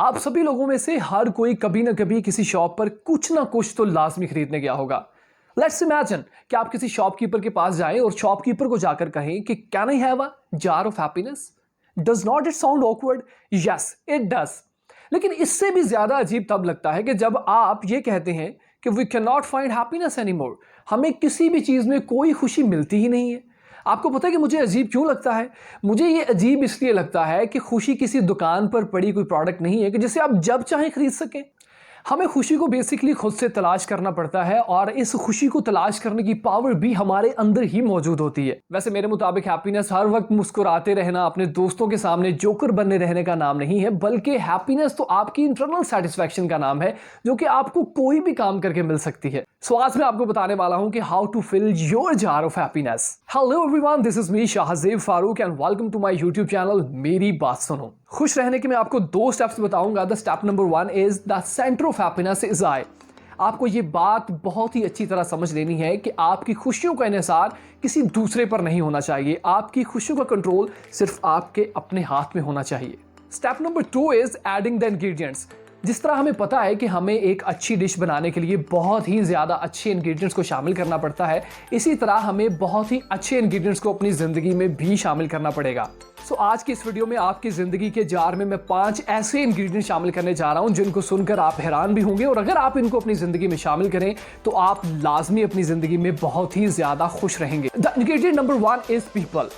आप सभी लोगों में से हर कोई कभी ना कभी किसी शॉप पर कुछ ना कुछ तो लाजमी खरीदने गया होगा। लेट्स इमेजिन कि आप किसी शॉपकीपर के पास जाएं और शॉपकीपर को जाकर कहें कि can I have a jar of happiness. Does not it sound awkward? Yes it does. लेकिन इससे भी ज्यादा अजीब तब लगता है कि जब आप ये कहते हैं कि we can not find happiness anymore. हमें किसी भी चीज में कोई खुशी मिलती ही नहीं है। आपको पता है कि मुझे अजीब क्यों लगता है? मुझे ये अजीब इसलिए लगता है कि खुशी किसी दुकान पर पड़ी कोई प्रोडक्ट नहीं है कि जिसे आप जब चाहें खरीद सकें। हमें खुशी को बेसिकली खुद से तलाश करना पड़ता है और इस खुशी को तलाश करने की पावर भी हमारे अंदर ही मौजूद होती है। वैसे मेरे मुताबिक हैप्पीनेस हर वक्त मुस्कुराते रहना, अपने दोस्तों के सामने जोकर बनने रहने का नाम नहीं है, बल्कि हैप्पीनेस तो आपकी इंटरनल सेटिस्फैक्शन का नाम है जो कि आपको कोई भी काम करके मिल सकती है। सो आज मैं आपको बताने वाला हूं कि how to fill your jar of happiness. Hello everyone, this is me Shahzeb Farooq and welcome to my YouTube channel Meri Baat सुनो। खुश रहने के मैं आपको 2 स्टेप्स बताऊंगा। The step number 1 is the centre of happiness is I. आपको ये बात बहुत ही अच्छी तरह समझ लेनी है कि आपकी खुशियों का इन्हिसार किसी दूसरे पर नहीं होना चाहिए। आपकी खुशियों का कंट्रोल सिर्फ आपके अपने हाथ में होना चाहिए। Step number 2 is adding the ingredients. जिस तरह हमें पता है कि हमें एक अच्छी डिश बनाने के लिए बहुत ही ज़्यादा अच्छे इंग्रेडिएंट्स को शामिल करना पड़ता है, इसी तरह हमें बहुत ही अच्छे इंग्रेडिएंट्स को अपनी ज़िंदगी में भी शामिल करना पड़ेगा। सो आज की इस वीडियो में आपकी ज़िंदगी के जार में मैं 5 ऐसे इंग्रेडिएंट्स शामिल करने जा रहा हूं जिनको सुनकर आप हैरान भी होंगे, और अगर आप इनको अपनी ज़िंदगी में शामिल करें तो आप लाजमी अपनी ज़िंदगी में बहुत ही ज़्यादा खुश रहेंगे। The ingredient number 1 is people.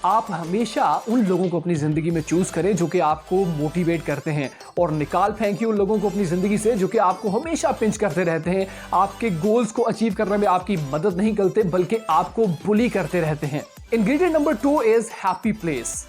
आप हमेशा उन लोगों को अपनी ज़िंदगी में चूज़ करें जो कि आपको मोटिवेट करते हैं, और निकाल फेंकिए उन लोगों को अपनी ज़िंदगी से जो कि आपको हमेशा पिंच करते रहते हैं, आपके गोल्स को अचीव करने में आपकी मदद नहीं करते बल्कि आपको बुली करते रहते हैं। Ingredient number 2 is happy place.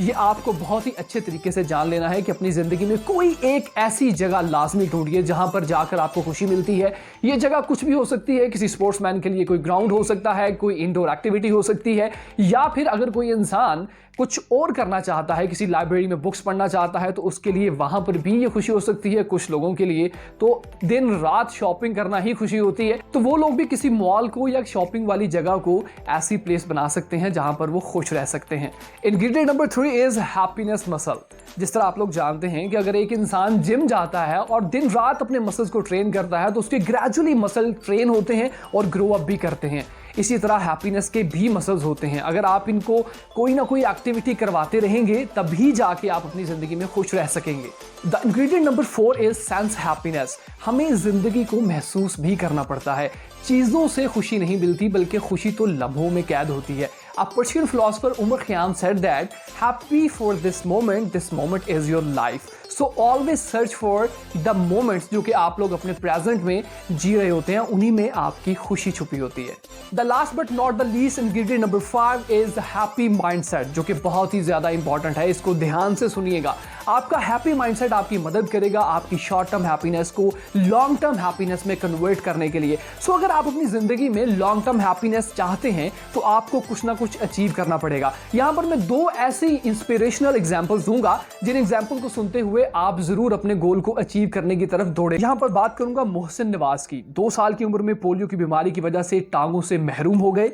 ये आपको बहुत ही अच्छे तरीके से जान लेना है कि अपनी ज़िंदगी में कोई एक ऐसी जगह लाजमी ढूंढिए जहां पर जाकर आपको खुशी मिलती है। ये जगह कुछ भी हो सकती है। किसी स्पोर्ट्समैन के लिए कोई ग्राउंड हो सकता है, कोई इंडोर एक्टिविटी हो सकती है, या फिर अगर कोई इंसान कुछ और करना चाहता है, किसी लाइब्रेरी में बुक्स पढ़ना चाहता है, तो उसके लिए वहां पर भी ये खुशी हो सकती है। कुछ लोगों के लिए तो दिन रात शॉपिंग करना ही खुशी होती है, तो वो लोग भी किसी मॉल को या शॉपिंग वाली जगह को ऐसी प्लेस बना सकते हैं जहां पर वो खुश रह सकते हैं। Ingredient number 3 is happiness muscle. जिस तरह आप लोग जानते हैं कि अगर एक इंसान जिम जाता है और दिन रात अपने मसल्स को ट्रेन करता है तो उसके ग्रेजुअली मसल ट्रेन होते हैं और ग्रो अप भी करते हैं। इसी तरह हैप्पीनेस के भी मसल्स होते हैं। अगर आप इनको कोई ना कोई एक्टिविटी करवाते रहेंगे तभी जाके आप अपनी जिंदगी में खुश रह सकेंगे। The ingredient number 4 is sense happiness. हमें जिंदगी को महसूस भी करना पड़ता है। चीजों से खुशी नहीं मिलती बल्कि खुशी तो लम्हों में कैद होती है। A Persian philosopher Umar Khayyam said that happy for this moment is your life. So always search for the moments जो कि आप लोग अपने प्रेजेंट में जी रहे होते हैं, उन्हीं में आपकी खुशी छुपी होती है। The last but not the least ingredient number 5 is the happy mindset, जो कि बहुत ही ज्यादा इंपॉर्टेंट है। इसको ध्यान से सुनिएगा। आपका हैप्पी माइंडसेट आपकी मदद करेगा आपकी शॉर्ट टर्म हैप्पीनेस को लॉन्ग टर्म हैप्पीनेस में कन्वर्ट करने के लिए। सो अगर आप अपनी जिंदगी में लॉन्ग टर्म हैप्पीनेस चाहते हैं तो आपको कुछ ना कुछ अचीव करना पड़ेगा। यहां पर मैं 2 ऐसे इंस्पिरेशनल एग्जांपल्स दूंगा जिन एग्जांपल को सुनते हुए आप जरूर अपने गोल को अचीव करने की तरफ दौड़े। यहां पर बात करूंगा मोहसिन नवाज की। 2 साल की उम्र में पोलियो की बीमारी की वजह से टांगों से महरूम हो गए।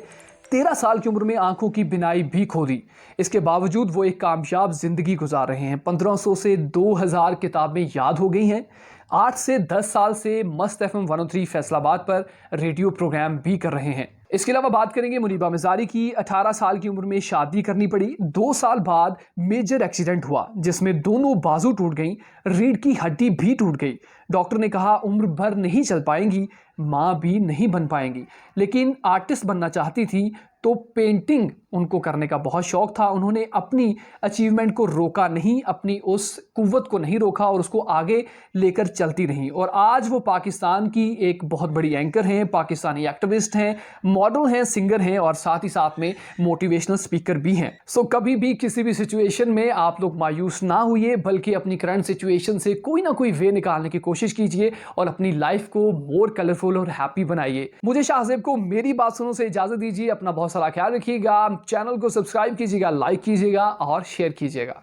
13 साल की उम्र में आंखों की बिनाई भी खो दी। इसके बावजूद वो एक कामयाब जिंदगी गुजार रहे हैं। 1500 से 2000 किताबें याद हो गई हैं। 8 से 10 साल से मस्त FM 103 फैसलाबाद पर रेडियो प्रोग्राम भी कर रहे हैं। इसके अलावा बात करेंगे मुनीबा मिजारी की। 18 साल की उम्र में शादी करनी पड़ी। 2 साल बाद मेजर एक्सीडेंट हुआ जिसमें दोनों बाजू टूट गई, रीढ़ की हड्डी भी टूट गई। डॉक्टर ने कहा उम्र भर नहीं चल पाएंगी, माँ भी नहीं बन पाएंगी, लेकिन आर्टिस्ट बनना चाहती थी तो पेंटिंग उनको करने का बहुत शौक था। उन्होंने अपनी अचीवमेंट को रोका नहीं, अपनी उस कुव्वत को नहीं रोका और उसको आगे लेकर चलती रहीं, और आज वो पाकिस्तान की एक बहुत बड़ी एंकर हैं, पाकिस्तानी एक्टिविस्ट हैं, मॉडल हैं, सिंगर हैं और साथ ही साथ में मोटिवेशनल स्पीकर भी हैं। सो कभी भी किसी भी सिचुएशन में आप लोग मायूस ना होइए बल्कि अपनी करंट सिचुएशन से कोई ना कोई वे निकालने की कोशिश कीजिए और अपनी लाइफ को मोर कलरफुल और हैप्पी बनाइए। मुझे शाहजेब को मेरी बात सुनो से इजाजत दीजिए। अपना बहुत सारा ख्याल रखिएगा। चैनल को सब्सक्राइब कीजिएगा, लाइक कीजिएगा और शेयर कीजिएगा।